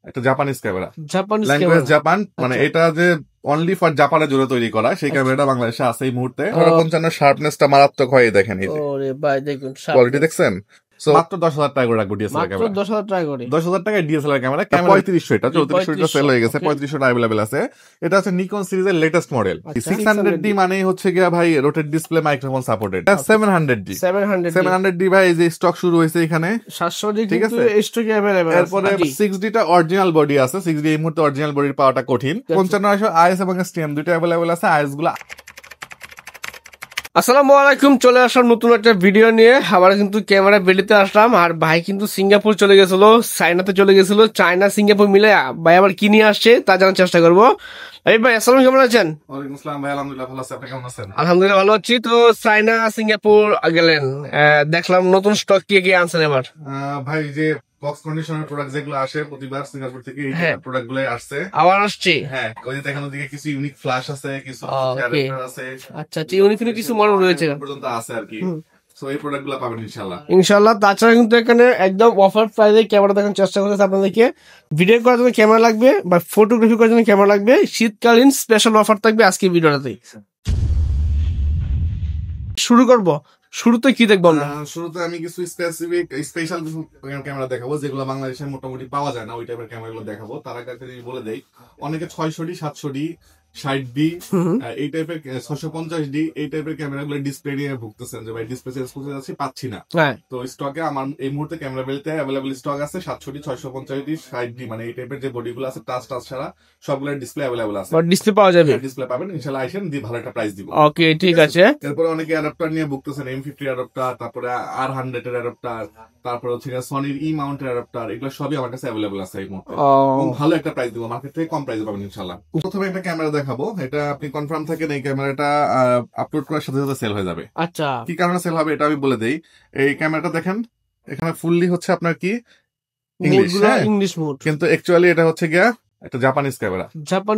একটা Japanese camera, Japanese language Japan, মানে এটা যে অনলি ফর জাপানের জন্য তৈরি করা, সেই ক্যামেরাটা বাংলাদেশে আছে এই মুহূর্তে। 55 শার্পনেসটা মারাত্মক হয়, দেখেন এই যে ওরে ভাই দেখুন কোয়ালিটি দেখছেন। মাত্র 10,000 টাকা করে রাখবো ডিএসএলআর মাত্র ক্যামেরা, 10,000 টাকা করে 10,000 টাকায় ডিএসএলআর ক্যামেরা। 3500, এটা 3400 সেল হয়ে গেছে, 3500 অ্যাভেলেবেল আছে। এটা হচ্ছে নিকন সিরিজের লেটেস্ট মডেল। 600D মানে হচ্ছে গিয়া ভাই rotate display microphone supported. 700D ভাই এই যে স্টক শুরু হয়েছে এখানে 700D, ঠিক আছে, স্টকে अवेलेबल। এরপরে 6D টা অরিজিনাল বডি আছে। 6D এই মুহূর্তে অরিজিনাল বডির পাওয়াটা কঠিন। 5500 আইএস এবং এসটিএম দুটো অ্যাভেলেবল আছে। আইএস গুলো। আসসালামু আলাইকুম, চলে আসলাম নতুন একটা ভিডিও নিয়ে। আবার কিন্তু ক্যামেরা বেলিতে আসলাম। আর ভাই কিন্তু সিঙ্গাপুর চলে গেছিল, চায়নাতে চলে গেছিল, চায়না সিঙ্গাপুর মিলে ভাই আবার কি নিয়ে আসছে তা জানার চেষ্টা করবো। এই ভাই আসসালাম, কেমন আছেন? ওয়ালাইকুম আসসালাম ভাই, আলহামদুলিল্লাহ ভালো আছি, আপনি কেমন আছেন? আলহামদুলিল্লাহ ভালো আছি। তো চায়না সিঙ্গাপুর গেলেন, দেখলাম নতুন স্টক কি কি আনছেন এবার? ভাই যে বক্স কন্ডিশনার প্রোডাক্ট যেগুলো আসে প্রতিবার সিঙ্গাপুর থেকে, এই প্রোডাক্ট গুলো আসছে, আবার আসছে। হ্যাঁ, ওই যে দেখেন ওদিকে কিছু ইউনিক ফ্ল্যাশ আছে, কিছু ক্যারেক্টার আছে। আচ্ছা, ইউনিক কিছু মডেল রয়েছে পর্যন্ত আছে আর কি। সো এই প্রোডাক্ট গুলো পাবেন ইনশাআল্লাহ। ইনশাআল্লাহ। তাছাড়া কিন্তু এখানে একদম অফার প্রাইসে ক্যামেরা দেখার চেষ্টা করতেছে আপনাদেরকে। ভিডিও করার জন্য ক্যামেরা লাগবে বা ফটোগ্রাফি করার জন্য ক্যামেরা লাগবে, শীতকালীন স্পেশাল অফার থাকবে আজকে ভিডিওটাতে। শুরু করব, শুরুতে কি দেখবো আমরা? শুরুতে আমি কিছু স্পেশাল কিছু ক্যামেরা দেখাবো যেগুলো বাংলাদেশে মোটামুটি পাওয়া যায় না, ওই টাইপের ক্যামেরাগুলো দেখাবো। তার আগে বলে দেই, অনেকে 600D 700D 60D এই টাইপের 650D এই টাইপের ক্যামেরাগুলো ডিসপ্লে নিয়ে ভুগতেছেন যে ভাই ডিসপ্লে চেঞ্জ করতে যাচ্ছি, পাচ্ছি না। তো স্টকে আমার এই মুহূর্তে ক্যামেরা বেলতে অ্যাভেলেবল স্টক আছে 700D 650D 60D, মানে এই টাইপের যে বডিগুলো আছে টাচ ছাড়া সবগুলোর ডিসপ্লে অ্যাভেলেবল আছে। ডিসপ্লে পাওয়া যাবে, ডিসপ্লে পাবেন ইনশাআল্লাহ। আইসেন দিয়ে ভালো একটা প্রাইস দিব। ওকে ঠিক আছে। এরপরে অনেকে অ্যাডাপ্টার নিয়ে ভুগতেছেন, M50 অ্যাডাপ্টার, তারপরে R100 এর অ্যাডাপ্টার, তারপরে হচ্ছে সনির মাউন্টের অ্যাডাপ্টার, এগুলো সবই আমার কাছে অ্যাভেলেবল আছে এই মুহূর্তে। ভালো একটা প্রাইস দিব, মার্কেট থেকে কম প্রাইসে পাবেন ইনশাআল্লাহ। প্রথমে একটা ক্যামেরা দেখাবো, এটা আপনি কনফার্ম থাকেন এই ক্যামেরাটা আপলোড করার সাথে সাথে সেল হয়ে যাবে। আচ্ছা, কি কারণে সেল হবে এটা আমি বলে দেই। এই ক্যামেরাটা দেখেন, এখানে ফুললি হচ্ছে আপনার কি ইংলিশ মোড, কিন্তু অ্যাকচুয়ালি এটা হচ্ছে গিয়া একটা জাপানিজ ক্যামেরা,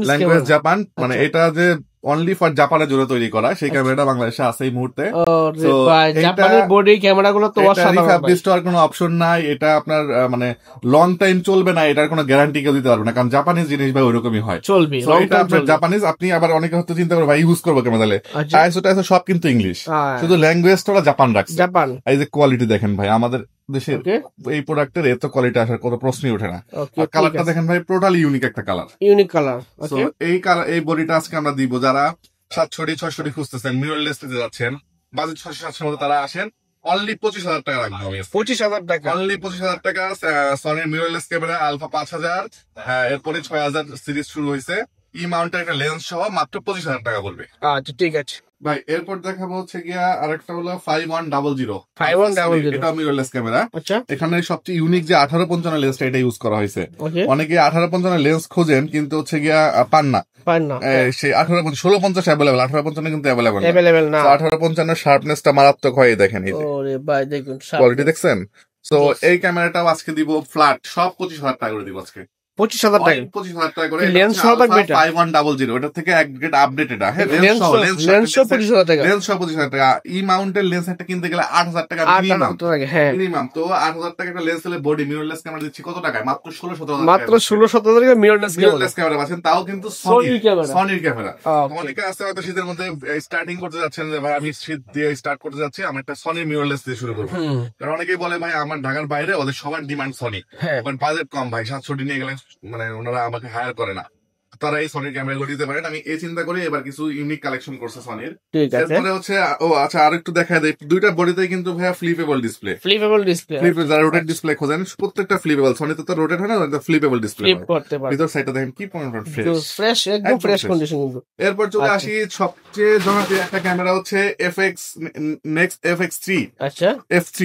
ল্যাঙ্গুয়েজ জাপান, মানে এটা যে অনলি ফর জাপানের জন্য তৈরি করা, সেই ক্যামেরাটা বাংলাদেশে আছে এই মুহূর্তে। জাপানের বডি ক্যামেরাগুলো তো রিফাবলিশড হওয়ার কোনো অপশন নাই। এটা আপনার মানে লং টাইম চলবে না, এটার কোনো গ্যারান্টি কেউ দিতে পারবে না, কারণ জাপানিজ জিনিস ভাই ওইরকমই হয়, চলবে। এটা আপনার জাপানিজ। আপনি আবার অনেকে হয়তো চিন্তা করবেন ভাই ইউজ করবো ক্যামেরা, তাহলে আইএসও টাইএসও সব কিন্তু ইংলিশ, শুধু ল্যাঙ্গুয়েজটা জাপান রাখছে। এই যে কোয়ালিটি দেখেন ভাই, আমাদের দেশের এই প্রোডাক্টের এত কোয়ালিটি আসার কোনো প্রশ্নই ওঠে না। কালারটা দেখেন ভাই, টোটালি ইউনিক একটা কালার, ইউনিক কালার। এই বডিটা আজকে আমরা দিব যারা 700D 600D খুঁজতেছেন, মিররলেস নিতে যাচ্ছেন, বাজেট 600-700 মধ্যে, তারা আসেন। অনলি 25,000 টাকা রাখবো আমি, 25,000 টাকা, অনলি 25,000 টাকা। সনির মিররলেস ক্যামেরা আলফা 5000, এরপরে 6000 সিরিজ শুরু হয়েছে। মাউন্টের একটা লেন্স সহ মাত্র 25,000 টাকা পড়বে। আচ্ছা ঠিক আছে ভাই। এরপর দেখাবো হচ্ছে গিয়া আরেকটা হলো 5100, এটা মিররলেস ক্যামেরা। এখানে সবচেয়ে ইউনিক যে 1855 লেন্সটা, এটা ইউজ করা হয়েছে। অনেকে 1855 লেন্স খোঁজেন কিন্তু হচ্ছে গিয়া পান না, সেই 1650 অ্যাভেলেবল, 1855 কিন্তু অ্যাভেলেবল না। 1855 শার্পনেসটা মারাত্মক হয়, দেখেন এই যে কোয়ালিটি দেখছেন। তো এই ক্যামেরাটাও আজকে দিব ফ্ল্যাট সব 25,000 টাকা করে দিব আজকে। 25,000 টাকা করে লেন্স সহ 5100, এটা থেকে এক গ্রেড আপডেটেড। হ্যাঁ, লেন্স সহ 25,000 টাকা, লেন্স সহ 25,000 টাকা। মাউন্টের লেন্স একটা কিনতে গেলে 8,000 টাকা মিনিমাম। তো 8,000 টাকা একটা লেন্স হলে বডি মিররলেস ক্যামেরা দিচ্ছি কত টাকায়? মাত্র 16-17,000, মাত্র 16-17,000 টাকা মিররলেস ক্যামেরা পাচ্ছেন, তাও কিন্তু সনির ক্যামেরা। অনেকে আছে হয়তো শীতের মধ্যে স্টার্টিং করতে যাচ্ছেন যে ভাই আমি শীত দিয়ে স্টার্ট করতে যাচ্ছি, আমি একটা সনির মিররলেস দিয়ে শুরু করবো। কারণ অনেকেই বলে ভাই আমার ঢাকার বাইরে ওদের সবার ডিমান্ড সনি, বাজেট কম ভাই, 700D নিয়ে গেলে মানে ওনারা আমাকে হায়ার করে না, তারা এই সনির ক্যামেরাগুলো দিতে পারেন। আমি এই চিন্তা করি এবার কিছু ইউনিক কালেকশন করছে সনির। এরপরে হচ্ছে আচ্ছা আরেকটু দেখা দেয়, দুইটা বডিতেই কিন্তু ভাইয়া ফ্লিপেবল ডিসপ্লে, যারা রোটেট ডিসপ্লে খোঁজেন প্রত্যেকটা ফ্লিপেবল। সনিতে তো রোটেট হয় না, ফ্লিপেবল ডিসপ্লে, ভিতর সাইডটা দেখেন কি ফ্রেশ, একদম ফ্রেশ কন্ডিশন। এরপর চলে আসি সবচেয়ে জনপ্রিয় একটা ক্যামেরা হচ্ছে FX3। আচ্ছা F3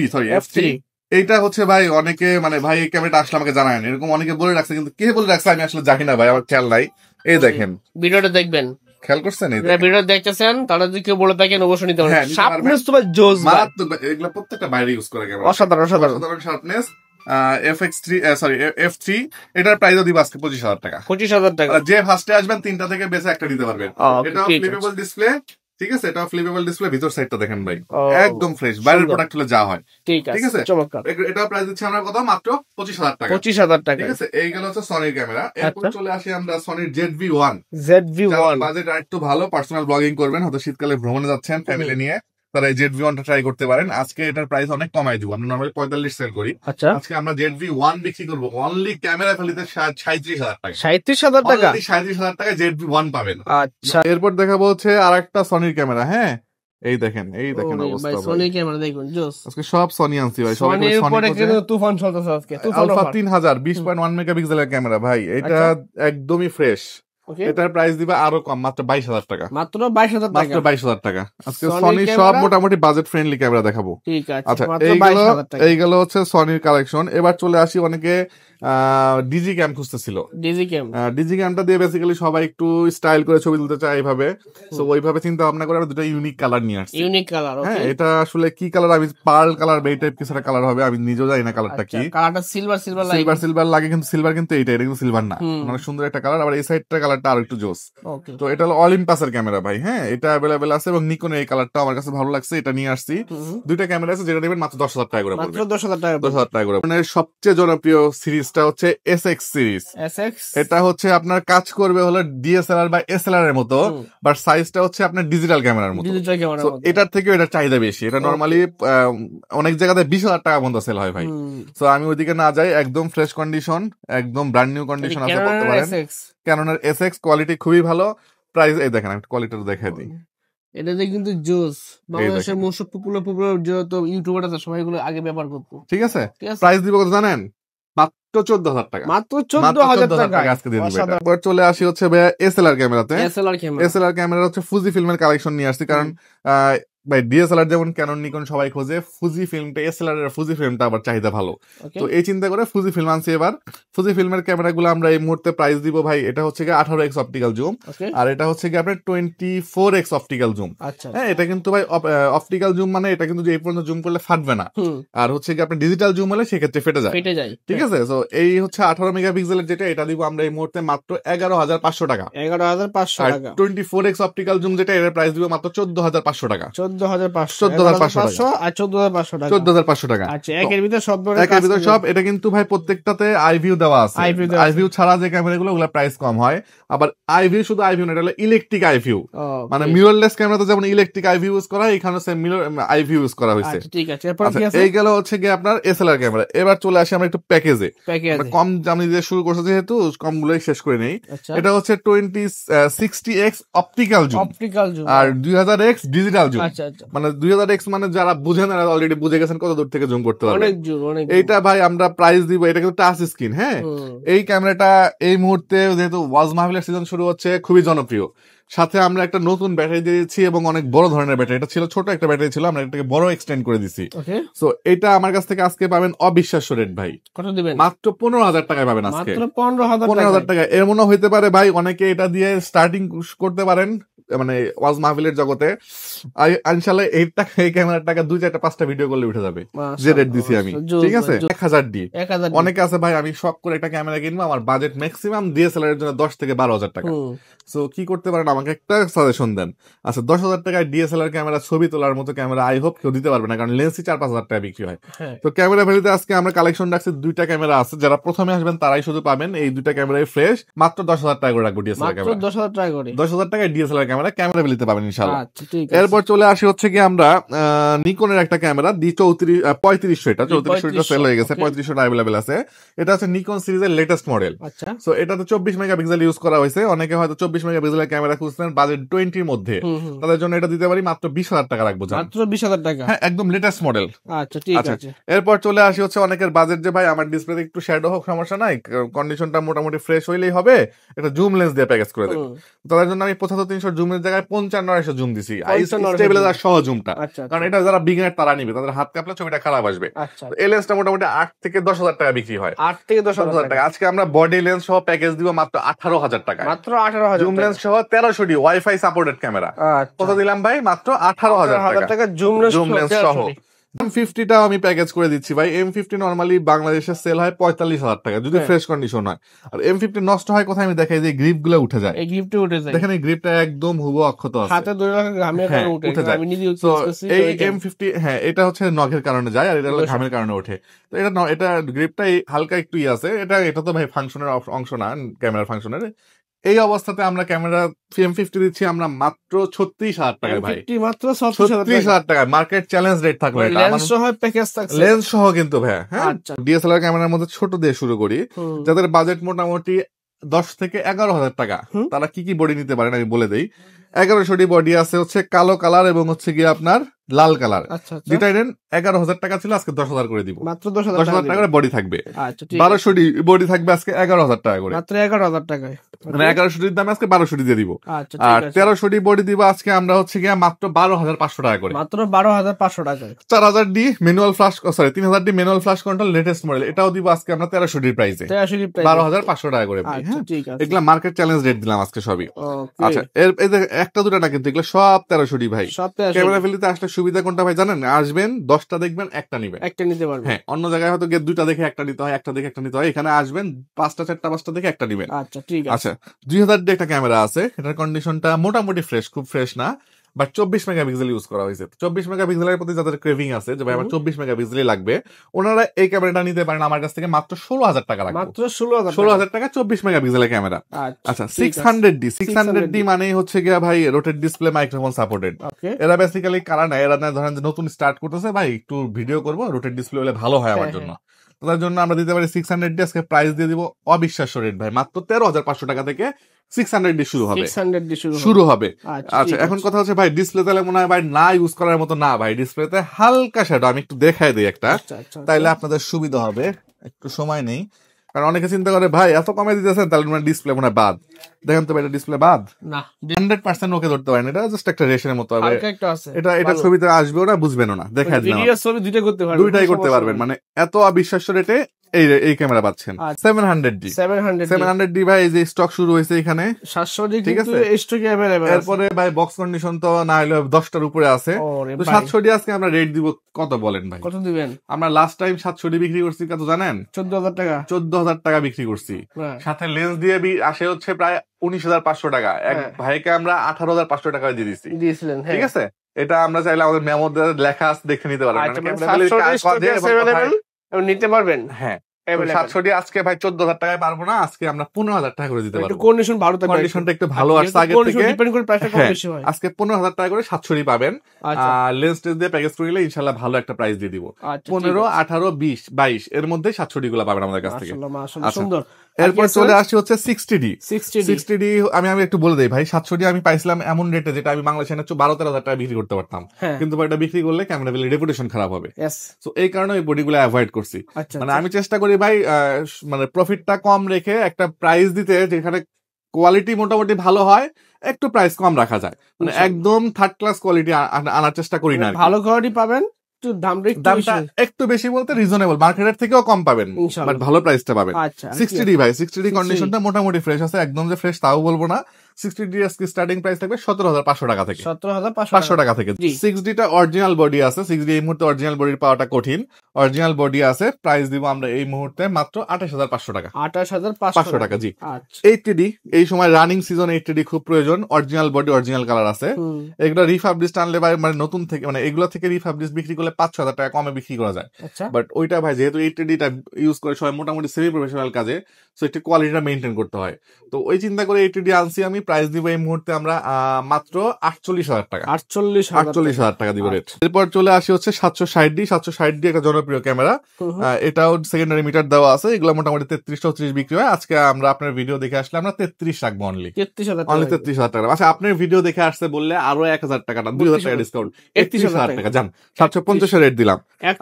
এইটা হচ্ছে ভাই অনেকে মানে ভাই এই ক্যামেরাটা আসলে আমাকে জানায় এরকম অনেকে বলে রাখছে, কিন্তু কে বলে রাখছে আমি আসলে জানি না ভাই, আমার খেয়াল নাই। এই দেখেন ভিডিওটা দেখবেন, খেয়াল করছেন ভিডিও দেখতেছেন, তারা যদি কেউ বলে থাকেন অবশ্যই নিতে পারবেন। শার্পনেস তো ভাই জোস, মারাত্মক, এগুলো প্রত্যেকটা বাইরে ইউজ করে ক্যামেরা, অসাধারণ শার্পনেস। F3 এটার প্রাইসও দিব আজকে 25,000 টাকা। 25,000 টাকা, যে ফার্স্টে আসবেন 3টা থেকে বেশি একটা নিতে পারবেন। এটা ফ্লিপেবল ডিসপ্লে, ঠিক আছে, এটা ফ্লিপেবল ডিসপ্লে, ভিতর সাইডটা দেখেন ভাই একদম ফ্রেশ, বাইরের প্রোডাক্ট হলে যা হয়। ঠিক আছে, চমৎকার। এটা প্রাইস দিচ্ছি আমরা কত, মাত্র 25,000 টাকা। 25,000 টাকা। ঠিক আছে, এই গেল হচ্ছে সনির ক্যামেরা। এরপর চলে আসি আমরা সনির ZV-1। বাজেট একটু ভালো, পার্সোনাল ব্লগিং করবেন, হয়তো শীতকালে ভ্রমণে যাচ্ছেন ফ্যামিলি নিয়ে, তারা এই ZV-1টা ট্রাই করতে পারেন। আজকে এটার প্রাইস অনেক কমাই দিব, আমরা নরমালি 45 সেল করি। আজকে আমরা ZV-1 বিক্রি করবো অনলি ক্যামেরা ফেলিতে 37,000 টাকা। 37,000 টাকা, 37,000 টাকা ZV-1 পাবেন। আচ্ছা, এরপর দেখাবো হচ্ছে আরেকটা সনির ক্যামেরা। হ্যাঁ, এই দেখেন অবস্থা ভাই, সনি ক্যামেরা দেখুন জোস। আজকে সব সনি আনছি ভাই, সবাই সনি পরে কিন্তু তুফান চলতেছে আজকে। আলফা 3000 20.1 মেগাপিক্সেলের ক্যামেরা ভাই, এটা একদমই ফ্রেশ। এটার প্রাইস দিবে আরো কম, মাত্র 22,000 টাকা। মাত্র 22,000 টাকা। আজকে সনি সব মোটামুটি বাজেট ফ্রেন্ডলি ক্যামেরা দেখাবো। ঠিক আছে, আচ্ছা এই গেল হচ্ছে সনির কালেকশন। এবার চলে আসি, অনেকে ডিজি ক্যাম খুঁজতেছিল। ডিজি ক্যামটা দিয়ে বেসিক্যালি সবাই একটু স্টাইল করে ছবি তুলতে চায় এইভাবে, তো ওইভাবে চিন্তা ভাবনা করে আমরা দুটো ইউনিক কালার নিয়ে আসছি। হ্যাঁ, এটা আসলে কি কালার, আমি পার্ল কালার বা এই টাইপ কিছু একটা কালার হবে, আমি নিজেও জানি না কালারটা কি। কালারটা সিলভার লাগে, কিন্তু সিলভার কিন্তু এটা কিন্তু সিলভার না, অনেক সুন্দর একটা কালার। আবার এই সাইডটা কালারটা আরো একটু জোস। তো এটা হলো অলিম্পাসের ক্যামেরা ভাই। হ্যাঁ, এটা অ্যাভেলেবেল আছে, এবং নিকনের এই কালারটা আমার কাছে ভালো লাগছে, এটা নিয়ে আসছি। দুইটা ক্যামেরা আছে, যেটা নেবেন মাত্র 10,000 টাকা করে পড়বে। 10,000 টাকা করে। মানে সবচেয়ে জনপ্রিয় সিরিজটা হচ্ছে SX সিরিজ। এটা হচ্ছে আপনার কাজ করবে হলো DSLR বা SLR এর মতো, বাট সাইজটা হচ্ছে আপনার ডিজিটাল ক্যামেরার মতো। এটার থেকে এটার চাহিদা বেশি। এটা নরমালি অনেক জায়গাতে 20,000 টাকা পর্যন্ত সেল হয় ভাই। তো আমি ওইদিকে না যাই, একদম ফ্রেশ কন্ডিশন, একদম ব্র্যান্ড নিউ কন্ডিশন আছে বলতে পারেন। ক্যাননের SX কোয়ালিটি খুবই ভালো। প্রাইস এই দেখেন, আমি কোয়ালিটিটা দেখাই দিই। এটাতে কিন্তু জোস, বাংলাদেশের মোস্ট পপুলার যত ইউটিউবার আছে সবাই এগুলো আগে ব্যবহার করতো। ঠিক আছে, প্রাইস দিব কত জানেন? মাত্র 14,000 টাকা। মাত্র 14,000 টাকা আজকে দিয়ে দিবেন। তারপর চলে আসি হচ্ছে ভাই SLR ক্যামেরাতে। SLR ক্যামেরা হচ্ছে ফুজি ফিল্মের কালেকশন নিয়ে আসছি, কারণ ভাই DSLR যেমন ক্যানন নিকন সবাই খোঁজে, ফুজি ফিল্মটা SLR এর ফুজি ফিল্মটা আবার চাহিদা ভালো, তো এই চিন্তা করে ফুজি ফিল্ম আনছি। এবার ফুজি ফিল্মের ক্যামেরাগুলো আমরা এই মুহূর্তে প্রাইস দিব ভাই, এটা হচ্ছে গিয়ে 18x অপটিক্যাল জুম, আর এটা হচ্ছে গিয়ে আপনার 24x অপটিক্যাল জুম। হ্যাঁ, এটা কিন্তু ভাই অপটিক্যাল জুম মানে এটা কিন্তু যে এই পর্যন্ত জুম করলে ফাটবে না, আর হচ্ছে গিয়ে আপনার ডিজিটাল জুম হলে সেক্ষেত্রে ফেটে যায়। ঠিক আছে, তো এই হচ্ছে 18 মেগাপিক্সেলের যেটা, এটা দিব আমরা এই মুহূর্তে মাত্র 11,500 টাকা। 11,500 টাকা। 24x অপটিক্যাল জুম যেটা, এর প্রাইস দিব মাত্র 14,500 টাকা। 14,500 টাকা। একের ভিতর সব। এটা কিন্তু ভাই প্রত্যেকটাতে আইভিউ দেওয়া আছে। আইভিউ ছাড়া যে ক্যামেরাগুলো ওগুলা প্রাইস কম হয়। আবার আইভিউ শুধু আইভিউ না, এটা হলো ইলেকট্রিক আইভিউ, মানে মিররলেস ক্যামেরাতে যেমন ইলেকট্রিক আইভিউ ইউজ করা হয়, এখানে সেম মিরর আইভিউ ইউজ করা হয়েছে। ঠিক আছে, এই গেল হচ্ছে গিয়ে আপনার SLR ক্যামেরা। এবার চলে আসি আমরা একটু প্যাকেজে, কম দামি দিয়ে শুরু করছে যেহেতু কমগুলোই শেষ করে নেই। এটা হচ্ছে 2060x অপটিক্যাল জুম, আর 2000x ডিজিটাল জুম। মানে 2000x মানে যারা বুঝেন না অলরেডি বুঝে গেছেন কত দূর থেকে জুম করতে পারবে। এইটা ভাই আমরা প্রাইস দিব, এটা কিন্তু টাচ স্ক্রিন। হ্যাঁ, এই ক্যামেরাটা এই মুহূর্তে যেহেতু ওয়াজ মাহফিলের সিজন শুরু হচ্ছে, খুবই জনপ্রিয়। সাথে আমরা একটা নতুন ব্যাটারি দিয়েছি, এবং অনেক বড় ধরনের ব্যাটারি। এটা ছিল ছোট একটা ব্যাটারি ছিল, আমরা এটাকে বড় এক্সটেন্ড করে দিছি। সো এটা আমার কাছ থেকে আজকে পাবেন অবিশ্বাস্য রেট ভাই। কত দিবেন? মাত্র 15,000 টাকায় পাবেন আজকে। মাত্র 15,000 টাকা। এর মনে হইতে পারে ভাই অনেকে এটা দিয়ে স্টার্টিং করতে পারেন, মানে ওয়াজ মাহফিলের জগতে। ইনশাআল্লাহ এই ক্যামেরার টাকা 2-4-5টা ভিডিও করলে উঠে যাবে, যে রেট দিছি আমি। ঠিক আছে, 1000D। অনেকে আছে ভাই আমি শখ করে একটা ক্যামেরা কিনবো, আমার বাজেট ম্যাক্সিমাম DSLR এর জন্য 10 থেকে 12,000 টাকা। সো কি করতে পারেন, আমাকে একটা সাজেশন দেন। আচ্ছা, 10,000 টাকায় DSLR ক্যামেরা, ছবি তোলার মতো ক্যামেরা আই হোপ কেউ দিতে পারবে না, কারণ লেন্সই 4-5,000 টাকা বিক্রি হয়। তো ক্যামেরা ভ্যালুতে আজকে আমরা কালেকশন রাখছি, 2টা ক্যামেরা আছে, যারা প্রথমে আসবেন তারাই শুধু পাবেন এই 2টা ক্যামেরাই ফ্রেশ। মাত্র 10,000 টাকা করে রাখবো DSLR ক্যামেরা। 10,000 টাকায় DSLR ক্যামেরা ভ্যালুতে পাবেন ইনশাআল্লাহ। এরপর চলে আসি হচ্ছে কি আমরা নিকনের একটা ক্যামেরা D3500, এটা 3400 সেল হয়ে গেছে, 3500 অ্যাভেলেবেল আছে। এটা হচ্ছে নিকন সিরিজের লেটেস্ট মডেল। সো এটাতে 24 মেগাপিক্সেল ইউজ করা হয়েছে। অনেকে হয়তো 24 মেগাপিক্সেলের ক্যামেরা খুঁজছেন বাজেট 20 এর মধ্যে, তাদের জন্য এটা দিতে পারি মাত্র 20,000 টাকা রাখবো। মাত্র 20,000 টাকা। হ্যাঁ, একদম লেটেস্ট মডেল। আচ্ছা, ঠিক আছে। এরপর চলে আসি হচ্ছে অনেকের বাজেট যে ভাই আমার ডিসপ্লেতে একটু শ্যাডো হোক, সমস্যা নাই, কন্ডিশনটা মোটামুটি ফ্রেশ হইলেই হবে, এটা জুম লেন্স দিয়ে প্যাকেজ করে দেব। তাদের জন্য আমি 75-300 জুমের জায়গায় 95-900 জুম দিছি, স্টেবিলাইজার সহ জুমটা, কারণ এটা যারা বিগিনার তারা নিবে, তাদের হাত কাঁপলে ছবিটা খারাপ আসবে। এই লেন্সটা মোটামুটি 8 থেকে 10,000 টাকা বিক্রি হয়। 8 থেকে 10,000 টাকা। আজকে আমরা বডি লেন্স সহ প্যাকেজ দিব মাত্র 18,000 টাকা। মাত্র 18,000। জুম লেন্স সহ 1300D ওয়াইফাই সাপোর্টেড ক্যামেরা। কত দিলাম ভাই? মাত্র 18,000 টাকা জুম লেন্স সহ। M50টাও আমি প্যাকেজ করে দিচ্ছি ভাই। M50 নরমালি বাংলাদেশে সেল হয় 45,000 টাকা যদি ফ্রেশ কন্ডিশন হয়। আর M50 নষ্ট হয় কোথায় আমি দেখাই যে গ্রিপ গুলো উঠে যায়। এই গ্রিপটা উঠে যায়, দেখেন এই গ্রিপটা একদম হুবহু অক্ষত আছে, হাতে ধরে রাখা ঘামের কারণে উঠে যায়। আমি নিজে ইউজ করছি। এই M50 হ্যাঁ এটা হচ্ছে নখের কারণে যায়, আর এটা হলো ঘামের কারণে ওঠে। তো এটা গ্রিপটা হালকা একটু আছে। এটা তো ভাই ফাংশনের অংশ না, ক্যামেরার ফাংশনের। এই অবস্থাতে আমরা ক্যামেরা M50 দিচ্ছি আমরা মাত্র 36,000 টাকায় ভাই, মাত্র 36,000 টাকায়। মার্কেট চ্যালেঞ্জ রেট থাকবে এটা, লেন্স সহ প্যাকেজ থাকছে, লেন্স সহ কিন্তু ভাই। হ্যাঁ, ডিএসএলআর ক্যামেরার মধ্যে ছোট দিয়ে শুরু করি, যাদের বাজেট মোটামুটি 10 থেকে 11,000 টাকা, তারা কি কি বডি নিতে পারেন আমি বলে দেই। 1100 বডি আছে হচ্ছে কালো কালার এবং হচ্ছে গিয়ে আপনার লাল কালার। যেটা নেন 11,000 টাকা ছিল, আজকে 10,000 করে দিব, মাত্র 10,000 টাকা করে বডি থাকবে। 1200 বডি থাকবে আজকে 11,000 টাকা করে, মাত্র 11,000 টাকায়। মানে 1100 দামে আজকে 1200 দিয়ে দিব। আর 1300 বডি দিব আজকে আমরা হচ্ছে গিয়ে মাত্র 12,500 টাকা করে, মাত্র 12,500 টাকায়। 4000 D manual flash, sorry 3000 D manual flash control latest model, এটাও দিব আজকে আমরা 1300 ডি প্রাইসে, 12,500 টাকা করে। এগুলা মার্কেট চ্যালেঞ্জ রেট দিলাম আজকে সবই। আচ্ছা, এর একটা দুটা না কিন্তু এগুলো সব 1300 ডি ভাই। ক্যামেরা ফেলিতে আসলে সুবিধা কোনটা ভাই জানেন? আসবেন 10টা দেখবেন, একটা নিবেন, একটা নিতে পারবেন। হ্যাঁ, অন্য জায়গায় হয়তো দুইটা দেখে একটা নিতে হয়, একটা দেখে একটা নিতে হয়। এখানে আসবেন 5টা 4টা 5টা দেখে একটা নিবেন। আচ্ছা ঠিক আছে। আচ্ছা, 2000 ডি একটা ক্যামেরা আছে, এটার কন্ডিশনটা মোটামুটি ফ্রেশ, খুব ফ্রেশ না, বাট 24 মেগাপিক্সেল ইউজ করা হয়েছে। 24 মেগাপিক্সেলের প্রতি যাদের ক্রেভিং আছে যে ভাই আমার 24 মেগাপিক্সেলই লাগবে, ওনারা এই ক্যামেরাটা নিতে পারেন আমার কাছ থেকে মাত্র 16,000 টাকা লাগবে, মাত্র 16,000 টাকা 24 মেগাপিক্সেলের ক্যামেরা। আচ্ছা, 600 ডি মানে হচ্ছে গিয়া ভাই রোটেট ডিসপ্লে, মাইক্রোফোন সাপোর্টেড। এরা বেসিক্যালি কারা না, এরা ধরেন যে নতুন স্টার্ট করতেছে, ভাই একটু ভিডিও করবো, রোটেট ডিসপ্লে হলে ভালো হয় আমার জন্য, তার জন্য আমরা দিতে পারি 600 ডি। আজকে প্রাইস দিয়ে দিব অবিশ্বাস্য রেট ভাই, মাত্র 13,500 টাকা থেকে 600 ডি শুরু হবে। আচ্ছা, এখন কথা হচ্ছে ভাই ডিসপ্লে তাহলে মনে হয় ভাই না ইউজ করার মতো না ভাই, ডিসপ্লেতে হালকা শ্যাডো আমি একটু দেখাই দিই একটা, তাইলে আপনাদের সুবিধা হবে। একটু সময় নেই, কারণ অনেকে চিন্তা করে ভাই এত কমে দিতেছেন তাহলে ডিসপ্লে মনে হয় বাদ। দেখেন তো ভাই, এটা ডিসপ্লে বাদ না, 100% ওকে ধরতে পারেন, এটা জাস্ট একটা রেশনের মতো হবে। এটা ছবিতে আসবেও না, বুঝবেও না, দেখাই দিলাম, দুইটাই করতে পারবেন। মানে এত অবিশ্বাস্য রেটে এই ক্যামেরা পাচ্ছেন। 700 ডি ভাই, এই যে স্টক শুরু হয়েছে এখানে 700 ডি, ঠিক আছে, এরপরে ভাই বক্স কন্ডিশন তো না হলে 10টার উপরে আছে। তো 700 ডি আজকে আমরা রেট দিব কত বলেন ভাই? কত দিবেন? আমরা লাস্ট টাইম 700 ডি বিক্রি করছি কত জানেন? 14,000 টাকা বিক্রি করছি, সাথে লেন্স দিয়ে আসে হচ্ছে প্রায় 19,500 টাকা। এক ভাইকে আমরা 18,500 টাকা দিয়ে দিয়েছিলেন, ঠিক আছে। এটা আমরা চাইলে আমাদের মেমোতে লেখা আছে, দেখে নিতে পারবেন, নিতে পারবেন। হ্যাঁ, 700 ডি আজকে ভাই 14,000 টাকায় পারবো না, আজকে আমরা 15,000 টাকা করে দিতে পারবো। কন্ডিশনটা একটু ভালো আসছে আগে থেকে, আজকে 15,000 টাকা করে 700 ডি পাবেন। লেন্স টেস্ট দিয়ে প্যাকেজ করে নিলে ইনশাআল্লাহ ভালো একটা প্রাইস দিয়ে দিব। 15, 18, 20, 22 এর মধ্যে 700 ডি গুলো পাবেন আমাদের কাছ থেকে। সুন্দর। এরপর চলে আসছে হচ্ছে 60 ডি। আমি একটু বলে দেই ভাই, 700 ডি আমি পাইছিলাম এমন রেটে যেটা আমি বাংলাদেশে 12-13,000 টাকা বিক্রি করতে পারতাম, কিন্তু এটা বিক্রি করলে ক্যামেরা বিলের রেপুটেশন খারাপ হবে। তো এই কারণে ওই বডিগুলো অ্যাভয়েড করছি। মানে আমি চেষ্টা করি ভাই মানে প্রফিটটা কম রেখে একটা প্রাইস দিতে যেখানে কোয়ালিটি মোটামুটি ভালো হয়, একটু প্রাইস কম রাখা যায়, মানে একদম থার্ড ক্লাস কোয়ালিটি আনার চেষ্টা করি না। ভালো কোয়ালিটি পাবেন, দামটা একটু বেশি বলতে রিজনেবল, মার্কেটের থেকেও কম পাবেন, বাট ভালো প্রাইসটা পাবেন। 60 ডি ভাই, 60 ডি কন্ডিশনটা মোটামুটি ফ্রেশ আছে, একদম যে ফ্রেশ তাও বলবো না। 60 ডি আজকে স্টার্টিং প্রাইস থাকবে 17,500 টাকা থেকে, 17,500 টাকা থেকে। 6 টা অরিজিনাল বডি আছে, 6 ডি এই মুহূর্তে অরিজিনাল বডির পাওয়াটা কঠিন, অরিজিনাল বডি আছে। প্রাইস দিব আমরা এই মুহূর্তে মাত্র 28,500 টাকা, 28,500 টাকা। জি, 80 ডি এই সময় রানিং সিজন, 80 ডি খুব প্রয়োজন। অরিজিনাল বডি, অরিজিনাল কালার আছে। এগুলো রিফাবলিশড আনলে ভাই, মানে নতুন থেকে, মানে এগুলো থেকে রিফাবলিশড বিক্রি করলে 5,000 টাকা কমে বিক্রি করা যায়। বাট ওইটা ভাই যেহেতু 80 ডিটা ইউজ করে সবাই মোটামুটি সেমি প্রফেশনাল কাজে, সো একটু কোয়ালিটিটা মেইনটেইন করতে হয়। তো ওই চিন্তা করে 80 ডি আনছি আমি। প্রাইস দিব এই মুহূর্তে আমরা মাত্র 48,000 টাকা, 48,000 টাকা দিব রেট। এরপর চলে আসি হচ্ছে 760 ডি। 760 ডি একটা জনপ্রিয় ক্যামেরা, এটাও সেকেন্ডারি মিটার দেওয়া আছে। এগুলো মোটামুটি 33-34 বিক্রি হয়। আজকে আমরা আপনার ভিডিও দেখে আসলে আমরা 33 রাখবো, অনলি 33,000 টাকা। আচ্ছা, আপনার ভিডিও দেখে আসছে বললে আরো 1,000 টাকা না, 2,000 টাকা ডিসকাউন্ট, 31,000 টাকা। যান 750 রেট দিলাম,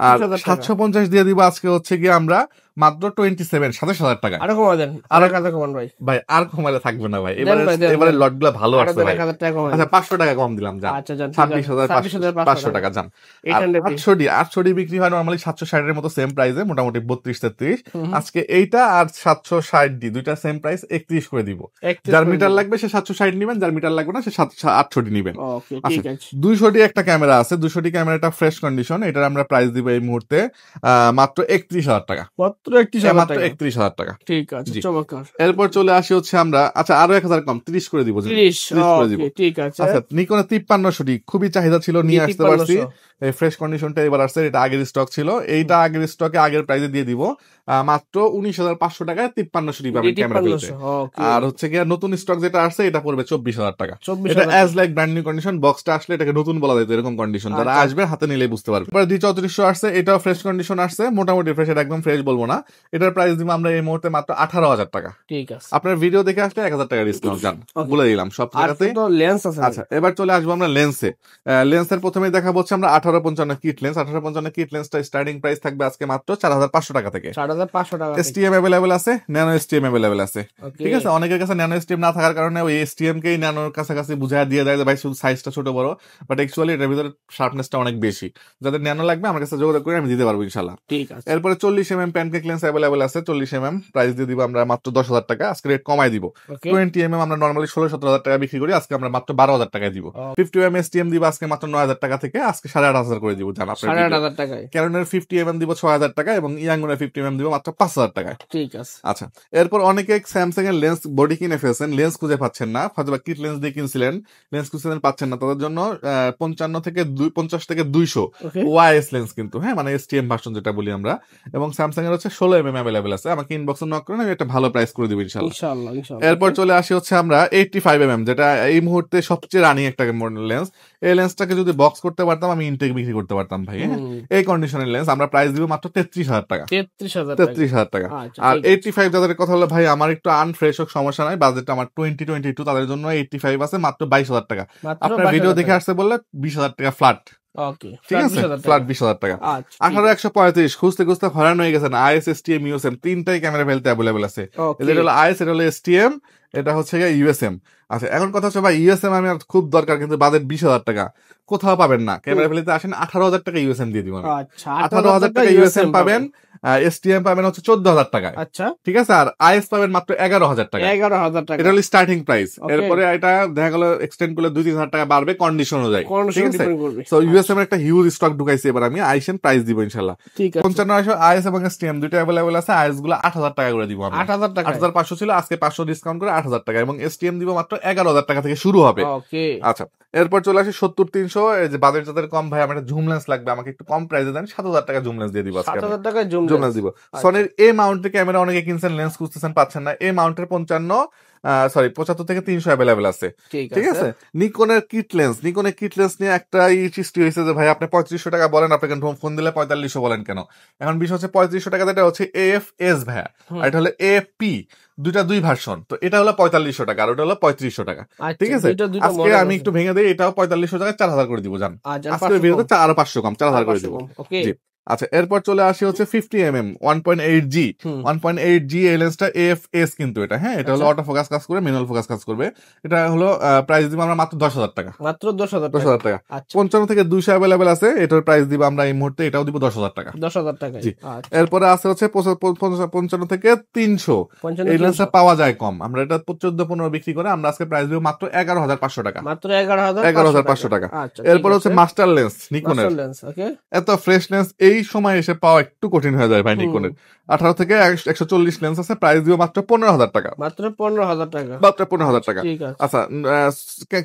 আর 750 দিয়ে দিব আজকে হচ্ছে গিয়ে আমরা মাত্র 27,000 টাকা। আরো কমা দেন, আরো টাকা কমান ভাই। ভাই আর কমালে থাকবে না ভাই, এবারে লটগুলো ভালো আসছে ভাই। আচ্ছা 500 টাকা কম দিলাম, যান 26,500 টাকা যান। 800 বিক্রি হয় নরমালি 760 এর মতো সেম প্রাইসে, মোটামুটি 32-33। আজকে এইটা আর 760 দুইটা সেম প্রাইস 31 করে দিব। যার মিটার লাগবে সে 760 নিবেন, যার মিটার লাগবে না সে 800 নিবেন। 200 একটা ক্যামেরা আছে, 200 ক্যামেরাটা ফ্রেশ কন্ডিশন, এটার আমরা প্রাইস দিব এই মুহূর্তে মাত্র 31,000 টাকা। মাত্র 31,000 টাকা। ঠিক আছে, চমৎকার। এরপর চলে আসি হচ্ছে আমরা, আচ্ছা আরো 1000 কম, 30 করে দিব। 30 করে দিব, ঠিক আছে। আচ্ছা নিকন 5300 খুবই চাহিদা ছিল, নিয়ে আসতে পারছি। এই ফ্রেশ কন্ডিশনটা এবার আসছে, এটা আগের স্টক ছিল, এইটা আগের স্টকে আগের প্রাইসে দিয়ে দিব মাত্র 19,500 টাকায় 5300 পাবেন ক্যামেরা পেতে। আর হচ্ছে কি নতুন স্টক যেটা আসছে এটা পড়বে 24,000 টাকা। এটা as like brand new condition, বক্সটা আসলে এটাকে নতুন বলা যেত, এরকম কন্ডিশন। যারা আসবে হাতে নিলেই বুঝতে পারবে। এবার D3400 আসছে, এটাও ফ্রেশ কন্ডিশন আসছে, মোটামুটি ফ্রেশ, এটা একদম ফ্রেশ বলবো না। এটার প্রাইস দিব আমরা এই মুহূর্তে মাত্র 18,000 টাকা। ঠিক আছে, আপনার ভিডিও দেখে আসলে 1000 টাকা ডিসকাউন্ট জান, বলে দিলাম সব জায়গাতে। আচ্ছা এবার চলে আসবো আমরা লেন্সে। লেন্সের প্রথমেই দেখাবো হচ্ছে আমরা 1855 কিট লেন্স। 1855 কিট লেন্সটা স্টার্টিং প্রাইস থাকবে আজকে মাত্র 4,500 টাকা থেকে। 4,500 টাকা। STM अवेलेबल আছে, ন্যানো STM अवेलेबल আছে। ঠিক আছে, অনেকের কাছে ন্যানো STM না থাকার কারণে ওই STM কেই ন্যানোর কাছাকাছি বুঝায় দিয়ে দেয় যে ভাই শুধু সাইজটা ছোট বড়, বাট অ্যাকচুয়ালি এটার ভিতরে শার্পনেসটা অনেক বেশি। যাদের ন্যানো লাগবে আমার কাছে যোগাযোগ করে আমি দিতে পারবো ইনশাআল্লাহ। ঠিক আছে। এরপরে 40mm প্যানকেক লেন্স अवेलेबल আছে, 40mm প্রাইস দিয়ে দিব আমরা মাত্র 10,000 টাকা। আজকে রেট কমাই দিব। 20mm আমরা নরমালি 16-17,000 টাকা বিক্রি করি, আজকে আমরা মাত্র 12,000 টাকায় দিব। 50mm STM দিব আজকে মাত্র 9,000 টাকা থেকে, আজকে 8,500 করে দিব জান আপনার। 8,500 টাকায়। ক্যাননের 50mm দিব 6,000 টাকা এবং ইয়াংগুনের 50mm দিব মাত্র 5,000 টাকায়। ঠিক আছে। আচ্ছা এরপর অনেকে স্যামসাং এর লেন্স বডি কিনে ফেলছেন, লেন্স খুঁজে পাচ্ছেন না, হয়তো কিট লেন্স দিয়ে কিনছিলেন, লেন্স খুঁজছেন পাচ্ছেন না, তাদের জন্য 50 থেকে 200 ওয়াইএস লেন্স কিন্তু, হ্যাঁ মানে STM ভার্সন যেটা বলি আমরা, এবং স্যামসাং এর হচ্ছে 16mm अवेलेबल আছে। আমাকে ইনবক্সে নক করেন, আমি একটা ভালো প্রাইস করে দিব ইনশাআল্লাহ। এরপর চলে আসি হচ্ছে আমরা 85mm, যেটা এই মুহূর্তে সবচেয়ে রানিং একটা মডেল লেন্স। এই লেন্সটাকে যদি বক্স করতে পারতাম আমি ইনটেক বিক্রি করতে পারতাম ভাই। এই কন্ডিশনের লেন্স আমরা প্রাইস দিব মাত্র 33,000 টাকা। 33,000 টাকা। আর 85 যাদের কথা হলো ভাই আমার একটু আনফ্রেশ হোক সমস্যা নাই, বাজেটটা আমার 2022, তাদের জন্য 85 আছে মাত্র 22,000 টাকা। আপনার ভিডিও দেখে আসছে বললে 20,000 টাকা ফ্ল্যাট। ঠিক আছে, ফ্ল্যাট 20,000 টাকা। 18-135 খুঁজতে খুঁজতে হয়রান হয়ে গেছেন। IS STM USM তিনটাই ক্যামেরা ফেলতে अवेलेबल আছে। এটা হলো IS, এটা হলো STM, এটা হচ্ছে USM। আচ্ছা এখন কথা হচ্ছে ভাই USM আমি খুব দরকার, কিন্তু বাজেট 20,000 টাকা, কোথাও পাবেন না। ক্যামেরা ফেলতে আসেন 18,000 টাকা USM দিয়ে দিব। 18,000 টাকা USM পাবেন, STM পাবেন হচ্ছে 14,000 টাকায়। আচ্ছা ঠিক আছে, আর IS পাবেন মাত্র 11,000 টাকা। 11,000 টাকা, এটা হলো স্টার্টিং প্রাইস। এরপরে এটা দেখা গেল এক্সটেন্ড করলে 2-3,000 টাকা বাড়বে, কন্ডিশন অনুযায়ী। ঠিক আছে, সো USM এর একটা হিউজ স্টক ঢুকাইছি, এবার আমি আইসেন প্রাইস দিব ইনশাআল্লাহ। 55 IS এবং STM দুইটা अवेलेबल আছে। IS গুলো 8,000 টাকা করে দিব আমরা। 8,500 ছিল, আজকে 500 ডিসকাউন্ট করে 8,000 টাকা, এবং STM দিব মাত্র 11,000 টাকা থেকে শুরু হবে। আচ্ছা এরপর চলে আসি 70-300, এই যে বাজেট যাদের কম ভাই আমার একটা জুম লেন্স লাগবে, আমাকে একটু কম প্রাইসে দেন, 7,000 টাকা জুম লেন্স দিয়ে দিব আজকে। 7,000 টাকা জুম লেন্স দিব। সনির এ মাউন্টের ক্যামেরা অনেকে কিনছেন, লেন্স খুঁজতেছেন পাচ্ছেন না, এ মাউন্টের 75 থেকে 300 अवेलेबल আছে। ঠিক আছে। নিকনের কিট লেন্স নিয়ে একটা সৃষ্টি হয়েছে যে ভাই আপনি 3500 টাকা বলেন, আপনাকে ফোন দিলে 4500 বলেন কেন? এখন বিষয় হচ্ছে 3500 টাকা যেটা হচ্ছে AFS ভাইয়া, আর এটা হলো AFP, দুই ভার্সন। তো এটা হলো 4500 টাকা, আর ওটা হলো 3500 টাকা। ঠিক আছে, আজকে আমি একটু ভেঙে দিই, এটাও 4500 টাকা 4,000 করে দিব জান। আজকে ভিডিওতে আরো 500 কম, 4,000 করে দিব। জি আচ্ছা এরপর চলে আসি হচ্ছে 50mm 1.8G 1.8G এই লেন্সটা AFS কিন্তু এটা, হ্যাঁ এটা হলো অটো ফোকাস কাজ করে, ম্যানুয়াল ফোকাস কাজ করবে। এটা হলো প্রাইস দিব আমরা মাত্র 10,000 টাকা। মাত্র 10,000 টাকা। 55 থেকে 200 अवेलेबल আছে, এটার প্রাইস দিব আমরা এই মুহূর্তে, এটাও দিব 10,000 টাকা। 10,000 টাকা। জি এরপরে আছে হচ্ছে 55 থেকে 300, এই লেন্সটা পাওয়া যায় কম, আমরা এটা 14-15 বিক্রি করে আমরা আজকে প্রাইস দিব মাত্র 11,500 টাকা। মাত্র 11,500 টাকা। এরপর হচ্ছে মাস্টার লেন্স নিকনের, এত ফ্রেশ লেন্স এই সময় এসে পাওয়া একটু কঠিন হয়ে যায় ভাই নিকনের। 18 থেকে 140 লেন্স আছে, প্রাইস দিব মাত্র 15,000 টাকা। মাত্র 15,000 টাকা। মাত্র 15,000 টাকা। আচ্ছা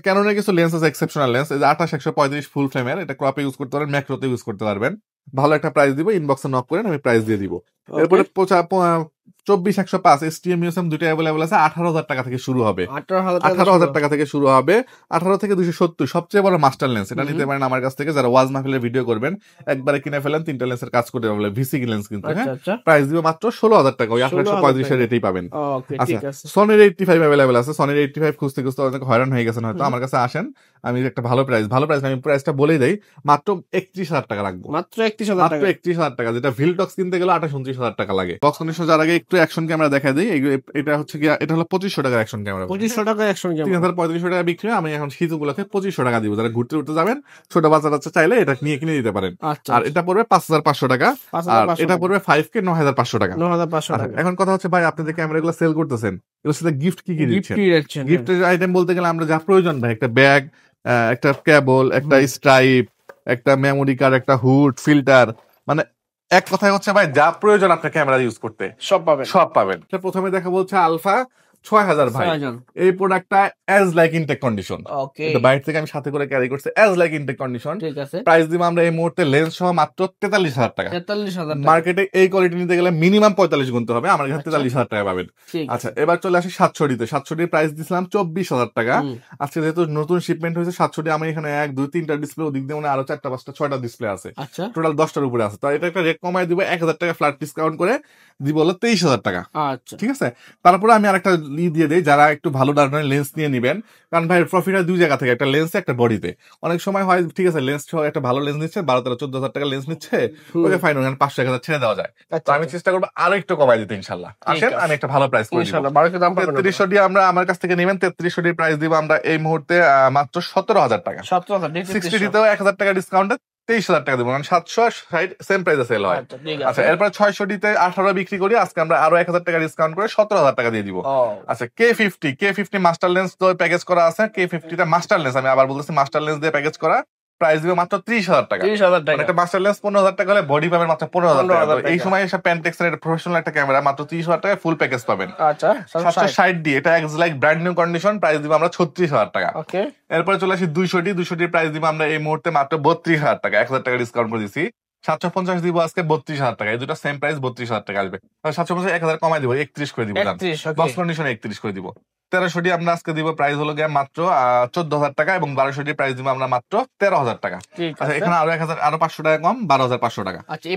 ক্যাননের কিছু লেন্স আছে এক্সেপশনাল লেন্স, এই যে 28-135 ফুল ফ্রেমের, এটা ক্রপে ইউজ করতে পারবেন, ম্যাক্রোতে ইউজ করতে পারবেন। ভালো একটা প্রাইস দিব, ইনবক্সে নক করেন, আমি প্রাইস দিয়ে দিব। এরপরে 24-105 STM USM দুটো অ্যাভেলেবল আছে, 18,000 টাকা থেকে শুরু হবে, 18,000 টাকা থেকে শুরু হবে, 18 থেকে 270। সবচেয়ে বড় মাস্টার লেন্স, এটা নিতে পারেন আমার কাছ থেকে, যারা ওয়াজ মাহফিলের ভিডিও করবেন একবারে কিনে ফেলেন, 3টা লেন্সের কাজ করতে পারবেন, ভিসি লেন্স কিন্তু। হ্যাঁ, প্রাইস দিব মাত্র 16,000 টাকা, ওই 1835 এর রেটেই পাবেন। আচ্ছা, সনির 85 অ্যাভেলেবল আছে, সনির 85 খুঁজতে খুঁজতে অনেক হয়রান হয়ে গেছেন হয়তো, আমার কাছে আসেন, আমি একটা ভালো প্রাইস আমি প্রাইসটা বলেই দেই, মাত্র 31,000 টাকা রাখবো, মাত্র 31,000 টাকা, যেটা ভিলটক্স কিনতে গেলে 28-29,000 টাকা লাগে। বক্স কন্ডিশন যার আগে একটু অ্যাকশন ক্যামেরা দেখা দিই, এটা হচ্ছে কি, এটা হলো 2500 টাকার অ্যাকশন ক্যামেরা, 2500 টাকা অ্যাকশন ক্যামেরা, 3,3500 টাকা বিক্রি হয়। আমি এখন শীত উপলক্ষে 2500 টাকা দিব, যারা ঘুরতে যাবেন, ছোট বাচ্চা চাইলে এটা নিয়ে কিনে দিতে পারেন। আর এটা পড়বে 5,500 টাকা, আর এটা পড়বে 5K 9,500 টাকা। এখন কথা হচ্ছে ভাই, আপনি যে ক্যামেরাগুলো সেল করতেছেন, এগুলোর সাথে গিফট কি দিচ্ছেন? গিফটের আইটেম বলতে গেলে আমরা যা প্রয়োজন ভাই, একটা ব্যাগ, একটা কেবল, একটা স্ট্রাইপ, একটা মেমোরি কার্ড, একটা হুড, ফিল্টার, মানে এক কথায় হচ্ছে ভাই যা প্রয়োজন আপনার ক্যামেরা ইউজ করতে সব পাবেন। প্রথমে দেখা বলছে আলফা 6000 ভাই, এই প্রোডাক্টটা অ্যাজ লাইক ইনটেক কন্ডিশন, এটা বাইরে থেকে আমি সাথে করে ক্যারি করছি, as like intake condition. Price দিব আমরা এই মুহূর্তে লেন্স সহ মাত্র 43,000 টাকা। মার্কেটে এই কোয়ালিটি নিতে গেলে মিনিমাম 45 গুনতে হবে, আমার কাছে 43,000 টাকা পাবেন। আচ্ছা, এবার চলে আসি 700 700 প্রাইস দিছিলাম 24,000 টাকা। আজকে যেহেতু নতুন শিপমেন্ট হয়েছে 700, আমি এখানে 1 2 3টা ডিসপ্লে, ওদিক দিয়ে মানে আরো 4টা 5টা 6টা ডিসপ্লে আছে, টোটাল 10টার উপরে আছে। তো এটা একটা রেট কমাই দিব, 1,000 টাকা ফ্ল্যাট ডিসকাউন্ট করে দিব, হলো 23,000 টাকা। ঠিক আছে, তারপরে আমি আরেকটা দিয়ে দেই, যারা একটু ভালো ধরনের লেন্স নিয়ে নিবেন, কারণ ভাই প্রফিট হয় দুই জায়গা থেকে, একটা লেন্সে একটা বডিতে। অনেক সময় হয় ঠিক আছে, লেন্স একটা ভালো লেন্স নিচ্ছে, 12-13-14,000 টাকা লেন্স নিচ্ছে, ওকে ফাইন, ওখানে 500-1000 ছেড়ে দেওয়া যায়। তো আমি চেষ্টা করবো আরো একটু কমাই দিতে, ইনশাল্লাহ। আসেন, আমি একটা ভালো প্রাইস করে দিব। 3300 আমরা আমার কাছ থেকে নেবেন, 3300 প্রাইস দিব আমরা এই মুহূর্তে মাত্র 17,000 টাকা। 60 দিতেও 1,000 টাকা ডিসকাউন্টে 23,000 টাকা দেবো, মানে 760 সেম প্রাইসে সেল হয়। আচ্ছা, এরপর 600 18 বিক্রি করি, আজকে আমরা আরো 1,000 টাকা ডিসকাউন্ট করে 17,000 টাকা দিয়ে দিব। আচ্ছা, K50 মাস্টার লেন্স তো প্যাকেজ করা আছে, K50 মাস্টার লেন্স, আমি আবার বলতেছি মাস্টার লেন্স দিয়ে প্যাকেজ করা, প্রাইস দিবে মাত্র 30,000 টাকা। একটা মাস্টার লেন্স 15,000 টাকা হলে বডি পাবেন মাত্র 15,000 টাকা। এই সময় এসে প্যান্টেক্সের প্রফেশনাল একটা ক্যামেরা মাত্র 30,000 টাকা ফুল প্যাকেজ পাবেন। আচ্ছা, 760 দিয়ে এটা x like brand new condition, price দিব আমরা 36,000 টাকা। এরপরে চলে আসি 200 প্রাইস দিব আমরা এই মুহূর্তে মাত্র 32,000 টাকা, 1,000 টাকা ডিসকাউন্ট করে দিচ্ছি। 750 দিব আজকে 32,000 টাকা, এই দুটো সেম প্রাইস 32,000 টাকা আসবে। 750 1,000 কমাই দিব, 31 করে দিব, বক্স কন্ডিশনে 31 করে দিব। 1300 আমরা আজকে দিব, প্রাইস হলো গিয়ে মাত্র 14,000 টাকা, এবং 1200 প্রাইস দিব আমরা মাত্র 13,000 টাকা। আচ্ছা, এখানে আরো 1,000 আরো 500 টাকা কম, 12,500 টাকা। এই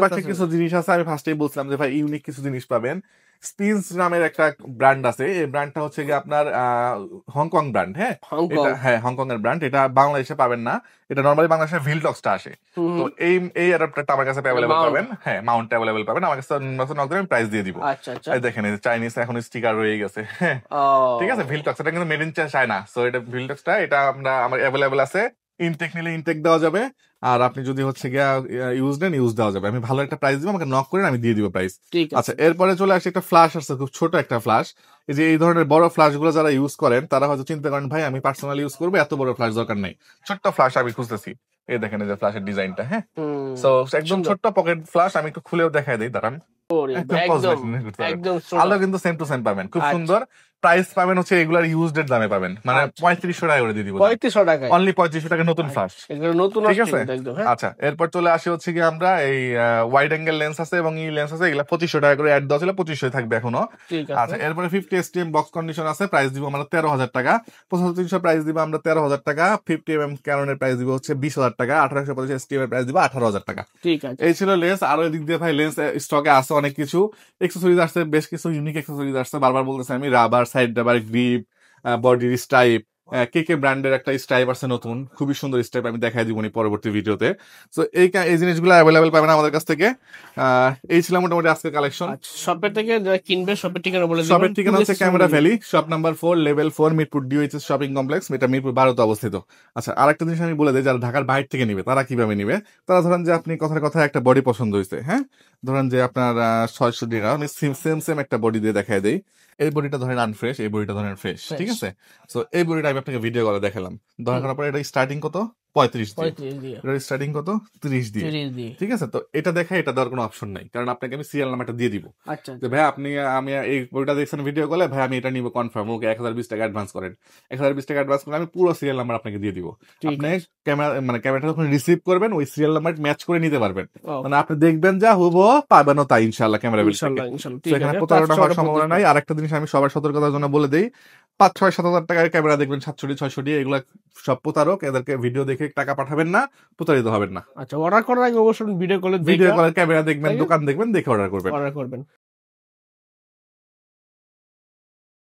পাশে কিছু জিনিস আছে, আমি ফার্স্টেই বলছিলাম যে ভাই ইউনিক কিছু জিনিস পাবেন। স্পিন্স নামের একটা ব্র্যান্ড আছে, এই ব্র্যান্ডটা হচ্ছে কি আপনার হংকং ব্র্যান্ড। হ্যাঁ, হংকং এর ব্র্যান্ড, এটা বাংলাদেশে পাবেন না, এটা নরমালি বাংলাদেশে ভিলটক্সটা আসে। তো এই অ্যাডাপ্টারটা আমার কাছে অ্যাভেলেবল পাবেন, হ্যাঁ মাউন্ট অ্যাভেলেবল পাবেন আমার কাছে, আমি প্রাইস দিয়ে দিব। এই দেখেন, চাইনিজ এখন স্টিকার রয়ে গেছে, হ্যাঁ ঠিক আছে। ভিলটক্স এটা কিন্তু মেড ইন চায়না, সো এটা ভিলটক্সটা, এটা আমার অ্যাভেলেবল আছে। ইনটেক নিলে ইনটেক দেওয়া যাবে, আর আপনি যদি হচ্ছে গিয়া ইউজ নেন ইউজ দেওয়া যাবে। আমি ভালো একটা প্রাইস দিব, আমাকে নক করেন, আমি দিয়ে দিব প্রাইস। আচ্ছা, এরপরে চলে আসে একটা ফ্ল্যাশ আছে, খুব ছোট একটা ফ্ল্যাশ। এই যে এই ধরনের বড় ফ্ল্যাশ গুলো যারা ইউজ করেন, তারা হয়তো চিন্তা করেন ভাই আমি পার্সোনালি ইউজ করবো, এত বড় ফ্ল্যাশ দরকার নেই, ছোট্ট ফ্ল্যাশ আমি খুঁজতেছি। এই দেখেন, এই যে ফ্ল্যাশের ডিজাইনটা, হ্যাঁ সো একদম ছোট্ট পকেট ফ্ল্যাশ, আমি একটু খুলেও দেখাই দিই, দাঁড়ান। আলো কিন্তু সেম টু সেম পাবেন, খুব সুন্দর। প্রাইস পাবেন হচ্ছে এগুলার ইউজড দামে পাবেন, মানে 3500 টাকা করে দিয়ে দিব, 3500 টাকা, অনলি 3500 টাকা নতুন ফ্ল্যাশ, নতুন, ঠিক আছে। আচ্ছা, এরপর চলে আসে হচ্ছে কি আমরা এই ওয়াইড অ্যাঙ্গেল লেন্স আছে এবং ই লেন্স আছে, এগুলা 2500 টাকা করে অ্যাড দেওয়া ছিল, 2500 থাকবে এখনো। আচ্ছা, এরপরে 50 STM বক্স কন্ডিশন আছে, প্রাইস দিব আমরা 13,000 টাকা। 7500 প্রাইস দিব আমরা 13,000 টাকা। 50mm ক্যাননের প্রাইস দিব হচ্ছে 20,000 টাকা। 1850 STM এর প্রাইস দিব 18,000 টাকা। ঠিক আছে, এই ছিল লেন্স। আরো এদিক দিয়ে ভাই লেন্স স্টকে আছে অনেক কিছু, এক্সেসরিজ আসছে, বেশ কিছু ইউনিক এক্সেসরিজ আসছে, বারবার বলতেছি আমি, রাবার, সাইড রাবার, গ্রিপ, বডির স্ট্রাইপ, কে ব্র্যান্ডের একটা স্ট্রাইপ আছে নতুন, খুবই সুন্দর স্ট্রাইপ, আমি দেখাই দিব পরবর্তী ভিডিওতে। সো এই জিনিসগুলো অ্যাভেলেবেল পাবেন আমাদের কাছ থেকে। এই ছিল মোটামুটি আজকের কালেকশন। শপের থেকে কিনবে, শপের ঠিকানা বলে দিবেন। শপের ঠিকানা হচ্ছে camera valley, shop number 4, level 4, Mirpur DOHS shopping complex, এটা মিরপুর 12তে অবস্থিত। আচ্ছা, আরেকটা জিনিস আমি বলে দিই, যারা ঢাকার বাইরে থেকে নিবে তারা কিভাবে নিবে। তারা ধরেন যে আপনি কথার কথা একটা বডি পছন্দ হয়েছে, হ্যাঁ ধরেন যে আপনার 600 টাকা, আমি সেম একটা বডি দিয়ে দেখাই দেই। এই বডিটা ধরেন আনফ্রেশ, এই বডিটা ধরেন ফ্রেশ, ঠিক আছে। সো এই বডিটা আমি আপনাকে ভিডিও কলে দেখালাম, দেখানোর পরে এটা স্টার্টিং কত 35 দিয়ে, 35 দিয়ে, এটা স্টার্টিং কত 30 দিয়ে, 30 দিয়ে। ঠিক আছে। তো এটা দেখে এটা দেওয়ার কোনো অপশন নাই, কারণ আপনাকে আমি সিরিয়াল নাম্বারটা দিয়ে দিব আচ্ছা যে ভাই আপনি আমি এই বইটা দেখছেন ভিডিও কলে, ভাই আমি এটা নিব কনফার্ম, ওকে 1020 টাকা অ্যাডভান্স করেন। 1020 টাকা অ্যাডভান্স করলে আমি পুরো সিরিয়াল নাম্বার আপনাকে দিয়ে দিব। ঠিক আপনি আছে। ক্যামেরা মানে ক্যামেরাটা যখন রিসিভ করবেন ওই সিরিয়াল নাম্বার ম্যাচ করে নিতে পারবেন, ও, মানে আপনি দেখবেন যা হবো পাবেনও তাই ইনশাআল্লাহ ক্যামেরা বিল থেকে। ইনশাল্লাহ ইনশাল্লাহ, তো ঠিক এখানে আছে। প্রতারণা হওয়ার সম্ভাবনা 500 নাই। আরেকটা জিনিস আমি সবার সতর্কতার জন্য বলে দিই, 5-6-7 হাজার টাকার ক্যামেরা দেখবেন 700-600 দিয়ে, এগুলা সব প্রতারক, এদেরকে ভিডিও দেখে টাকা পাঠাবেন না, প্রতারিত হবেন না। আচ্ছা, অর্ডার করার আগে অবশ্যই ভিডিও কলে ভিডিও কলের ক্যামেরা দেখবেন, দোকান দেখবেন, দেখে অর্ডার করবেন। অর্ডার করবেন।